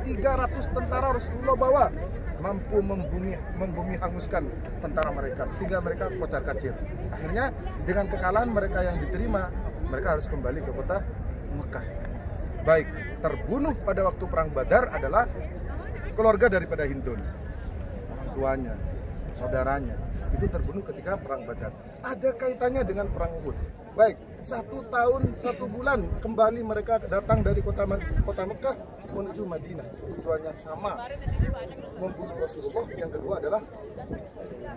300 tentara Rasulullah bawa mampu membumi hanguskan tentara mereka sehingga mereka kocar kacir. Akhirnya dengan kekalahan mereka yang diterima, mereka harus kembali ke kota Mekah. Baik, terbunuh pada waktu perang Badar adalah keluarga daripada Hindun, orang tuanya, saudaranya, itu terbunuh ketika perang Badar. Ada kaitannya dengan perang Uhud. Baik, 1 tahun 1 bulan kembali mereka datang dari kota Mekah menuju Madinah. Tujuannya sama, membunuh Rasulullah. Yang kedua adalah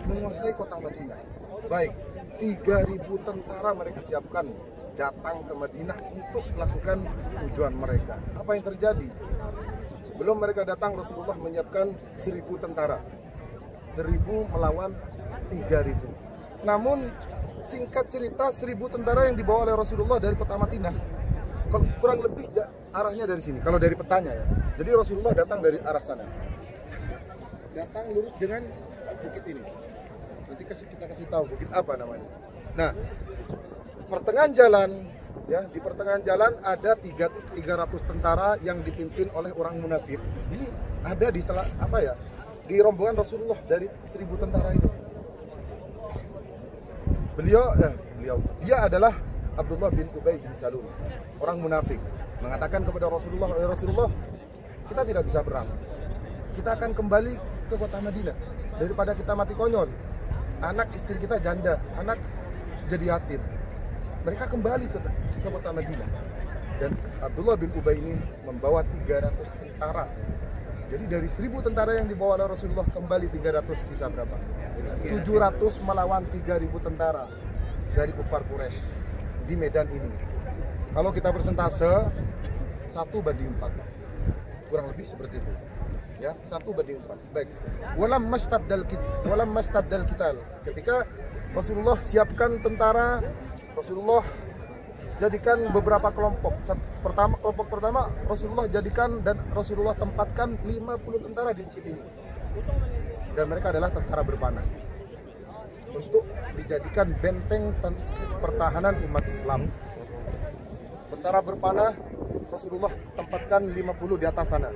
menguasai kota Madinah. Baik, 3.000 tentara mereka siapkan datang ke Madinah untuk melakukan tujuan mereka. Apa yang terjadi? Sebelum mereka datang, Rasulullah menyiapkan 1.000 tentara. 1.000 melawan 3.000. Namun singkat cerita, 1.000 tentara yang dibawa oleh Rasulullah dari kota Madinah kurang lebih arahnya dari sini. Kalau dari petanya ya. Jadi Rasulullah datang dari arah sana. Datang lurus dengan bukit ini. Nanti kita kasih tahu bukit apa namanya. Nah, pertengahan jalan ya, di pertengahan jalan ada 300 tentara yang dipimpin oleh orang munafik. Ini ada di di rombongan Rasulullah dari 1.000 tentara itu. Dia adalah Abdullah bin Ubay bin Salul, orang munafik, mengatakan kepada Rasulullah, Rasulullah, kita tidak bisa perang. Kita akan kembali ke kota Madinah daripada kita mati konyol. Anak istri kita janda, anak jadi yatim. Mereka kembali ke kota Madinah. Dan Abdullah bin Ubay ini membawa 300 tentara. Jadi dari 1.000 tentara yang dibawa oleh Rasulullah kembali 300, sisa berapa? 700 melawan 3.000 tentara dari kufar Quraisy di medan ini. Kalau kita persentase 1:4, kurang lebih seperti itu. Ya, 1:4. Baik. Walam mastaddal qital. Ketika Rasulullah siapkan tentara, Rasulullah jadikan beberapa kelompok. Kelompok pertama Rasulullah jadikan dan Rasulullah tempatkan 50 tentara di bukit ini. Dan mereka adalah tentara berpanah untuk dijadikan benteng pertahanan umat Islam. Tentara berpanah Rasulullah tempatkan 50 di atas sana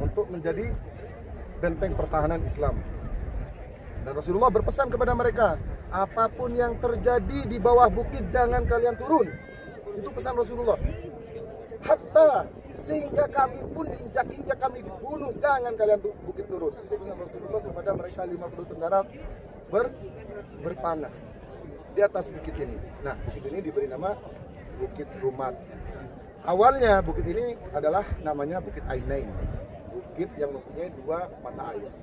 untuk menjadi benteng pertahanan Islam. Dan Rasulullah berpesan kepada mereka, apapun yang terjadi di bawah bukit jangan kalian turun. Itu pesan Rasulullah. Hatta sehingga kami pun diinjak-injak, kami dibunuh, jangan kalian bukit turun. Itu pesan Rasulullah kepada mereka 50 tentara berpanah di atas bukit ini. Nah, bukit ini diberi nama Bukit Rumat. Awalnya bukit ini adalah namanya Bukit Ainain, bukit yang mempunyai 2 mata air.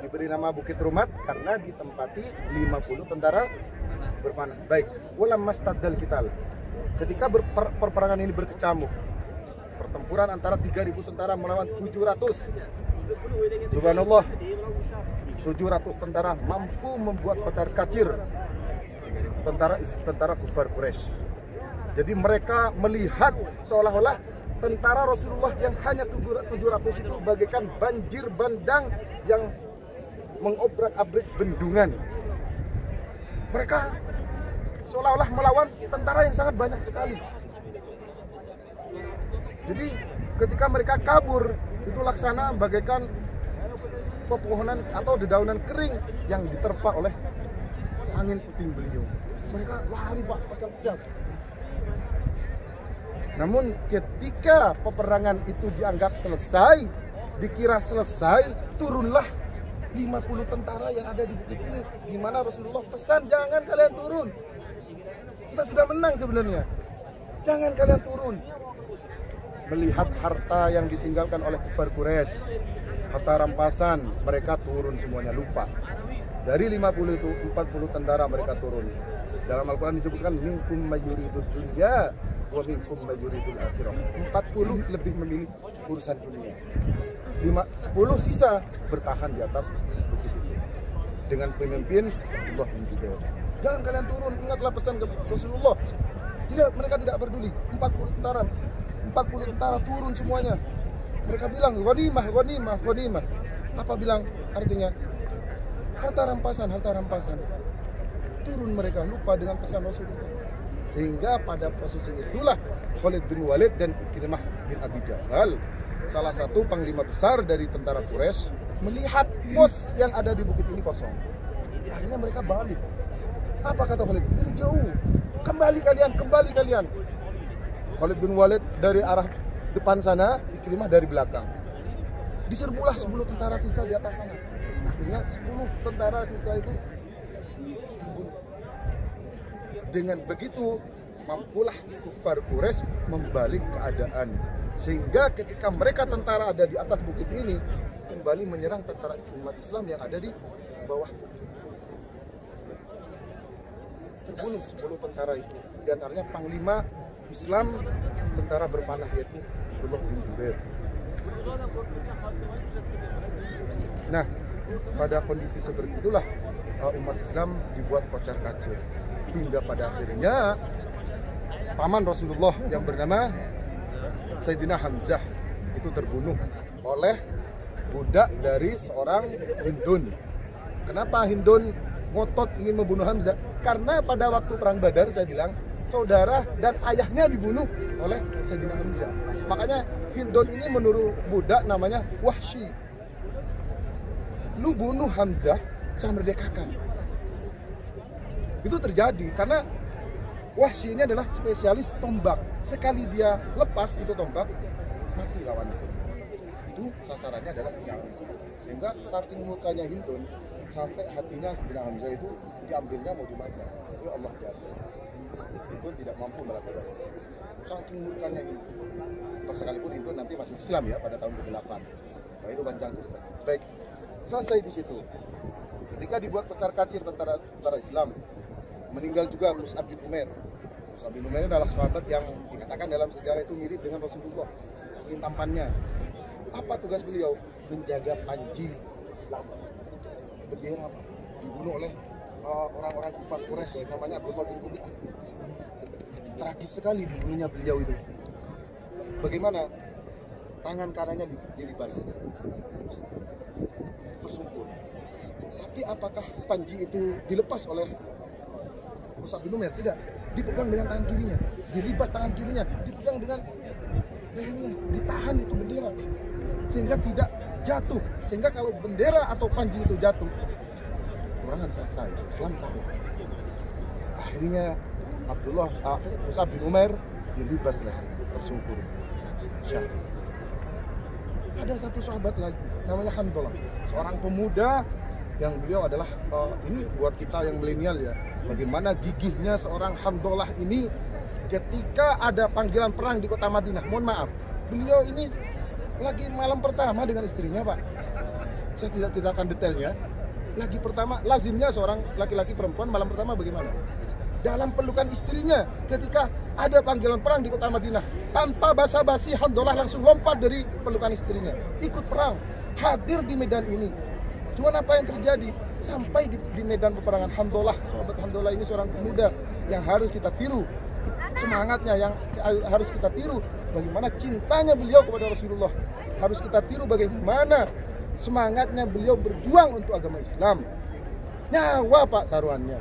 Diberi nama Bukit Rumat karena ditempati 50 tentara berpanah. Baik, walam mastaddal qital. Ketika perperangan ini berkecamuk, pertempuran antara 3.000 tentara melawan 700. Subhanallah, 700 tentara mampu membuat kocar kacir tentara kufar Quraisy. Jadi mereka melihat seolah-olah tentara Rasulullah yang hanya 700 itu bagaikan banjir bandang yang mengobrak-abrik bendungan. Mereka seolah-olah melawan tentara yang sangat banyak sekali. Jadi ketika mereka kabur, itu laksana bagaikan pepohonan atau dedaunan kering yang diterpa oleh angin puting beliung. Mereka lari pak, pecah-pecah. Namun ketika peperangan itu dianggap selesai, dikira selesai, turunlah 50 tentara yang ada di bukit ini, di mana Rasulullah pesan jangan kalian turun. Kita sudah menang sebenarnya, jangan kalian turun. Melihat harta yang ditinggalkan oleh kufar Quraisy, harta rampasan, mereka turun semuanya, lupa. Dari 50 itu 40 tentara mereka turun. Dalam Al-Quran disebutkan minkum mayyuridud dunya wa minkum mayyuridul akhirah. 40 lebih memilih urusan dunia. 10 sisa bertahan di atas bukit itu dengan pemimpin Abdullah bin Jubair. Jangan kalian turun, ingatlah pesan ke Rasulullah. Tidak, mereka tidak peduli. 40 tentara turun semuanya. Mereka bilang ghanimah, ghanimah, ghanimah. Apa bilang artinya? Harta rampasan, harta rampasan. Turun mereka, lupa dengan pesan Rasulullah. Sehingga pada posisi itulah Khalid bin Walid dan Ikrimah bin Abi Jahal salah satu panglima besar dari tentara Quraisy, melihat pos yang ada di bukit ini kosong. Akhirnya mereka balik. Apa kata Khalid? Jauh. Kembali kalian. Khalid bin Walid dari arah depan sana, Ikrimah dari belakang. Diserbulah 10 tentara sisa di atas sana. Akhirnya 10 tentara sisa itu dibunuh. Dengan begitu mampulah kufar Quraisy membalik keadaan, sehingga ketika mereka tentara ada di atas bukit ini kembali menyerang tentara umat Islam yang ada di bawah. Terbunuh 10 tentara itu, di antaranya panglima Islam tentara berpanah yaitu Abdullah bin Zubair. Nah, pada kondisi seperti itulah umat Islam dibuat kocar-kacir hingga pada akhirnya paman Rasulullah yang bernama Sayyidina Hamzah itu terbunuh oleh budak dari seorang Hindun. Kenapa Hindun ngotot ingin membunuh Hamzah? Karena pada waktu perang Badar saya bilang saudara dan ayahnya dibunuh oleh Sayyidina Hamzah. Makanya Hindun ini menurut budak namanya Wahsy. Lu bunuh Hamzah, saya merdekakan. Itu terjadi karena Wahsy ini adalah spesialis tombak. Sekali dia lepas itu tombak, mati lawannya. Itu sasarannya adalah Sayyidina Hamzah. Sehingga saking murkanya Hindun, sampai hatinya Sayyidina Hamzah itu diambilnya mau dimakan. Ya Allah jatuh. Hindun tidak mampu melakukan itu. Saking murkanya Hindun. Sekalipun Hindun nanti masuk Islam ya pada tahun ke-8. Nah, itu panjang cerita. Baik, selesai di situ. Ketika dibuat kocar-kacir tentara Islam, meninggal juga Mus'ab bin Umair. Mus'ab bin Umair adalah sahabat yang dikatakan dalam sejarah itu mirip dengan Rasulullah. Ingin tampannya. Apa tugas beliau? Menjaga panji Islam. Bendera dibunuh oleh orang-orang kufar Quraisy namanya Abdullah bin Zubair. Tragis sekali dibunuhnya beliau itu. Bagaimana? Tangan kanannya dilibas, tersungkur. Tapi apakah panji itu dilepas oleh Mus'ab bin Umair? Tidak. Dipegang dengan tangan kirinya, dilibas tangan kirinya, dipegang dengan lehernya, ditahan itu bendera sehingga tidak jatuh. Sehingga kalau bendera atau panji itu jatuh, peperangan selesai, Islam tahu. Akhirnya Mus'ab bin Umair dilibas lehernya, tersungkur, syahid. Ada satu sahabat lagi namanya Handalah, seorang pemuda yang beliau adalah ini buat kita yang milenial ya, bagaimana gigihnya seorang Handalah ini ketika ada panggilan perang di kota Madinah. Mohon maaf, beliau ini lagi malam pertama dengan istrinya, Pak. Saya tidak akan detailnya. Lagi pertama, lazimnya seorang laki-laki perempuan malam pertama bagaimana? Dalam pelukan istrinya ketika ada panggilan perang di kota Madinah. Tanpa basa-basi Handalah langsung lompat dari pelukan istrinya, ikut perang, hadir di medan ini. Cuman apa yang terjadi? Sampai di medan peperangan, Handalah, sahabat Handalah ini seorang pemuda yang harus kita tiru semangatnya, yang harus kita tiru bagaimana cintanya beliau kepada Rasulullah. Harus kita tiru bagaimana semangatnya beliau berjuang untuk agama Islam. Nyawa Pak taruhannya.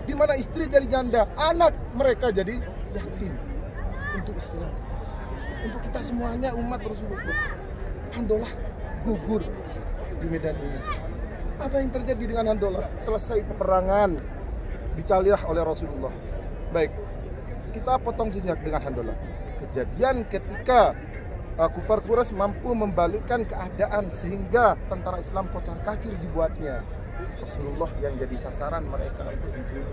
Di mana istri jadi janda, anak mereka jadi yatim untuk Islam, untuk kita semuanya umat Rasulullah. Handalah gugur di medan ini. Apa yang terjadi dengan Handalah? Selesai peperangan, dicalilah oleh Rasulullah. Baik, kita potong sejenak dengan Handalah. Kejadian ketika kufar Quraisy mampu membalikkan keadaan sehingga tentara Islam kocar-kacir dibuatnya. Rasulullah yang jadi sasaran mereka untuk dibunuh.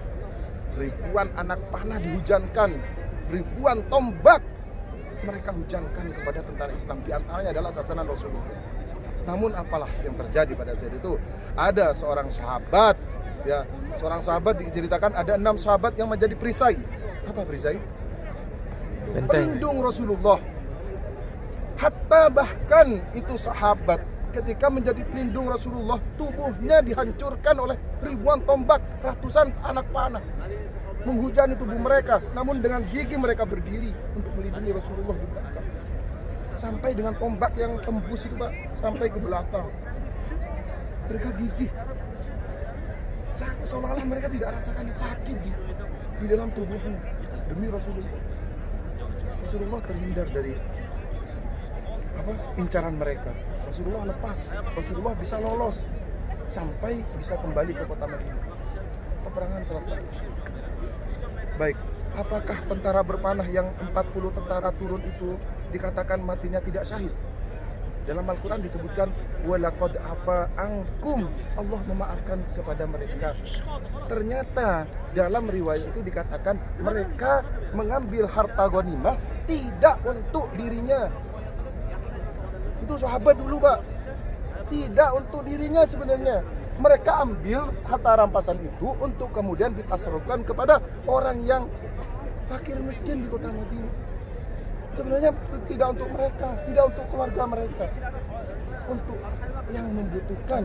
Ribuan anak panah dihujankan, ribuan tombak mereka hujankan kepada tentara Islam. Di antaranya adalah sasaran Rasulullah. Namun apalah yang terjadi pada saat itu? Ada seorang sahabat, ya, seorang sahabat diceritakan ada 6 sahabat yang menjadi perisai. Apa perisai? Pelindung Rasulullah. Hatta bahkan itu sahabat ketika menjadi pelindung Rasulullah, tubuhnya dihancurkan oleh ribuan tombak, ratusan anak panah menghujani tubuh mereka. Namun dengan gigi mereka berdiri untuk melindungi Rasulullah di belakang. Sampai dengan tombak yang tembus itu Pak, sampai ke belakang. Mereka gigih. Seolah-olah mereka tidak rasakan sakit di dalam tubuhnya demi Rasulullah. Rasulullah terhindar dari incaran mereka. Rasulullah lepas, Rasulullah bisa lolos sampai bisa kembali ke kota Madinah. Peperangan selesai. Baik, apakah tentara berpanah yang 40 tentara turun itu dikatakan matinya tidak syahid? Dalam Al-Quran disebutkan walaqad afa ankum, Allah memaafkan kepada mereka. Ternyata dalam riwayat itu dikatakan mereka mengambil harta ghanimah tidak untuk dirinya. Itu sahabat dulu, Pak. Tidak untuk dirinya sebenarnya. Mereka ambil harta rampasan itu untuk kemudian ditasarrufkan kepada orang yang fakir miskin di kota Madinah. Sebenarnya tidak untuk mereka, tidak untuk keluarga mereka, untuk yang membutuhkan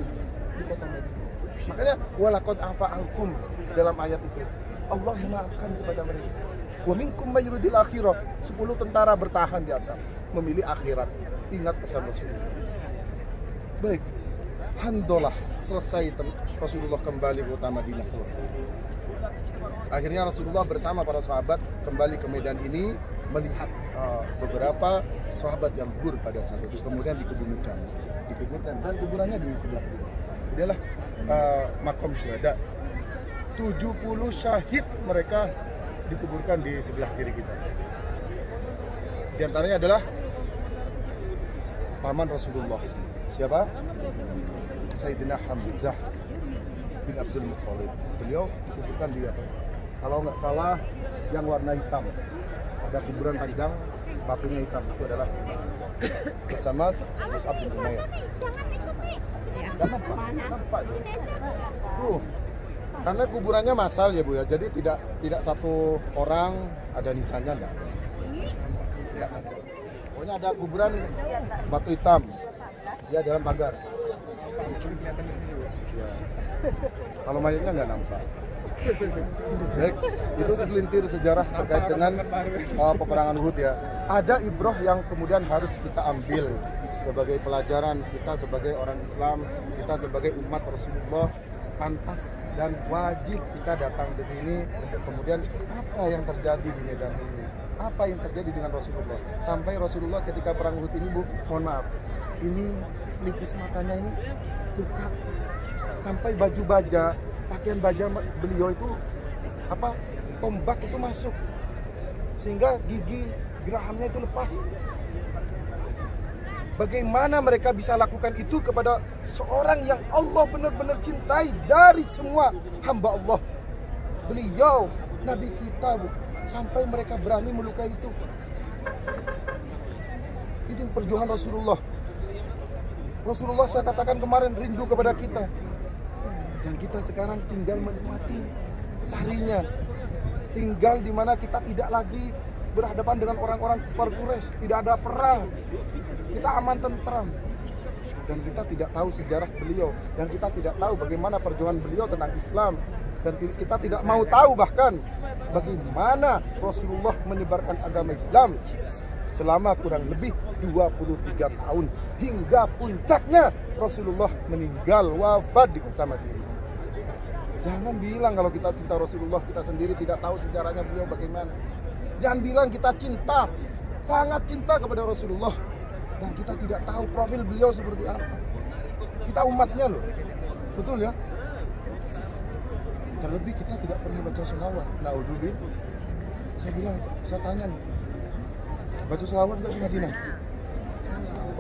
di kota Madinah. Makanya walaqad afa ankum dalam ayat itu, Allah memaafkan kepada mereka. Wa minkum may yuridil akhirah, 10 tentara bertahan di atas, memilih akhirat. Ingat pesan Rasulullah. Baik, alhamdulillah selesai Rasulullah kembali ke kota Madinah selesai. Akhirnya Rasulullah bersama para sahabat kembali ke medan ini, melihat beberapa sahabat yang gugur pada saat itu, kemudian dikuburkan dan kuburannya di sebelah kiri. Inilah makom syuhada. 70 syahid mereka dikuburkan di sebelah kiri kita. Di antaranya adalah paman Rasulullah. Siapa? Sayyidina Hamzah bin Abdul Muttalib. Beliau dikuburkan di apa? Kalau nggak salah yang warna hitam. Ada kuburan panjang, batunya hitam, itu adalah bersama Mus'ab bin Umair. Nampak tuh. Karena kuburannya massal ya Bu ya, jadi tidak satu orang ada nisannya enggak. Ya. Pokoknya ada kuburan batu hitam, dia dalam pagar. Ya. Kalau mayatnya nggak nampak. Baik, itu segelintir sejarah terkait dengan peperangan Uhud ya. Ada ibrah yang kemudian harus kita ambil sebagai pelajaran kita sebagai orang Islam, kita sebagai umat Rasulullah, pantas dan wajib kita datang ke sini untuk kemudian apa yang terjadi di medan ini, apa yang terjadi dengan Rasulullah. Sampai Rasulullah ketika perang Uhud ini Bu, mohon maaf, ini pelipis matanya ini buka, sampai baju baja, pakaian baja beliau itu tombak itu masuk sehingga gigi gerahamnya itu lepas. Bagaimana mereka bisa lakukan itu kepada seorang yang Allah benar-benar cintai dari semua hamba Allah? Beliau Nabi kita Bu, sampai mereka berani melukai itu. Itu perjuangan Rasulullah. Rasulullah saya katakan kemarin rindu kepada kita. Dan kita sekarang tinggal menikmati sarinya. Tinggal di mana kita tidak lagi berhadapan dengan orang-orang kufar Quraisy, tidak ada perang. Kita aman tentram. Dan kita tidak tahu sejarah beliau, dan kita tidak tahu bagaimana perjuangan beliau tentang Islam, dan kita tidak mau tahu bahkan bagaimana Rasulullah menyebarkan agama Islam selama kurang lebih 23 tahun hingga puncaknya Rasulullah meninggal wafat di kota Madinah. Jangan bilang kalau kita cinta Rasulullah, kita sendiri tidak tahu sejarahnya beliau bagaimana. Jangan bilang kita cinta, sangat cinta kepada Rasulullah, dan kita tidak tahu profil beliau seperti apa. Kita umatnya loh, betul ya? Terlebih kita tidak pernah baca sholawat. Naudzubillah. Saya bilang, saya tanya nih, baca sholawat nggak di Madinah?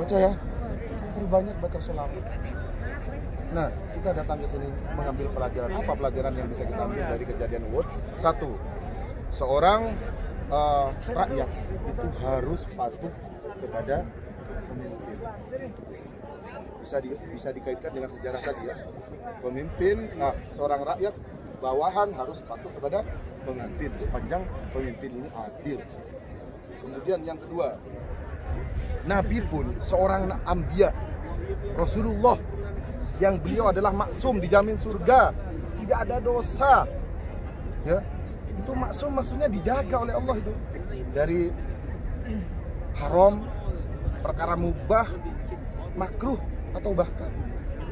Baca ya, perbanyak baca sholawat. Nah, kita datang ke sini mengambil pelajaran. Apa pelajaran yang bisa kita ambil dari kejadian Uhud? Satu, seorang rakyat itu harus patuh kepada pemimpin. Bisa dikaitkan dengan sejarah tadi ya. Pemimpin, seorang rakyat bawahan harus patuh kepada pemimpin sepanjang pemimpin ini adil. Kemudian yang kedua, Nabi pun seorang anbiya, Rasulullah, yang beliau adalah maksum, dijamin surga, tidak ada dosa, ya. Itu maksum maksudnya dijaga oleh Allah itu dari haram, perkara mubah, makruh atau bahkan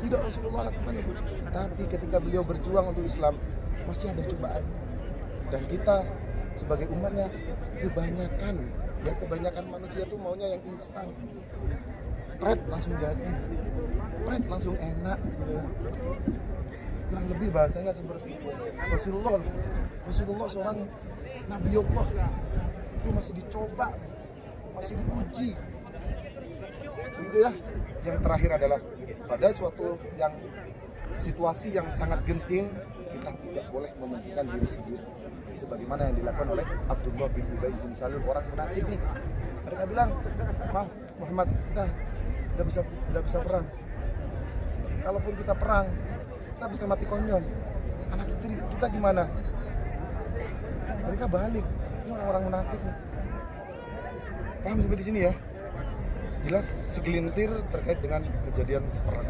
tidak Rasulullah lakukan itu. Tapi ketika beliau berjuang untuk Islam masih ada cobaan, dan kita sebagai umatnya kebanyakan Ya kebanyakan manusia tuh maunya yang instan, pret langsung jadi, pret langsung enak gitu. Kurang lebih bahasanya seperti itu. Rasulullah seorang Nabi Allah itu masih dicoba, masih diuji gitu ya. Yang terakhir adalah pada suatu yang situasi yang sangat genting, kita tidak boleh mementingkan diri sendiri sebagaimana yang dilakukan oleh Abdullah bin Ubay bin Salul, orang munafik nih. Mereka bilang, maaf Muhammad, kita nggak bisa perang. Kalaupun kita perang, kita bisa mati konyol. Anak istri kita gimana? Mereka balik. Ini orang-orang munafik nih. Paham sampai di sini ya? Jelas segelintir terkait dengan kejadian perang